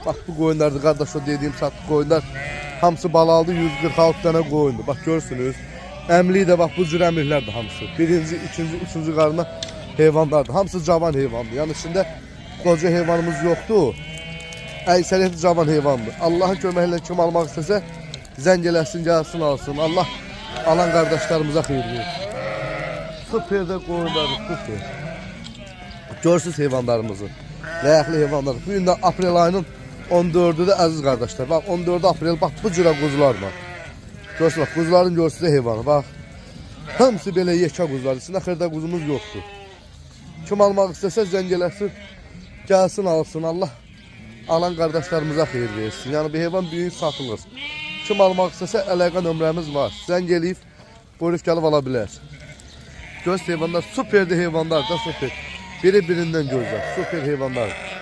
Bak bu koyunlardı kardeş, o dediğim satlı koyunlar. Hamısı balalı 146 tane koyundu. Bak görürsünüz. Əmli də bax bu cür əmirlərdir hamısı. Birinci, ikinci, üçüncü qarına heyvanlardır. Hamısı cavan heyvandır. Yəni içində qoca heyvanımız yoxdur. Əksəriyyəti cavan heyvandır. Allahın köməklə kim almaq istəsə zəng eləsin, gəlsin, alsın. Allah alan qardaşlarımıza xeyir versin. Süper də qoyunları, süper. Görürsünüz heyvanlarımızı. Ləyaqlı heyvanlar. Bu gün də aprel ayının 14'ü də əziz qardaşlar. Bax 14 aprel bax bu cürə quzular var. Görürsünüz bax quzuların görürsünüz heyvanı. Bax hamısı belə yekə quzular. İçində xırda quzumuz yoxdur. Kim almaq istəsə zəng eləsin, gəlsin, alsın. Allah alan qardaşlarımıza xeyir versin. Yəni bir heyvan büyük satılır. Kim almaq istəsə əlaqə nömrəmiz var. Zəng eləyib buyurub gəlib ala bilər. Göz heyvanlar süperdi heyvanlar da süper. Biri birindən gözəl. Süper heyvanlar.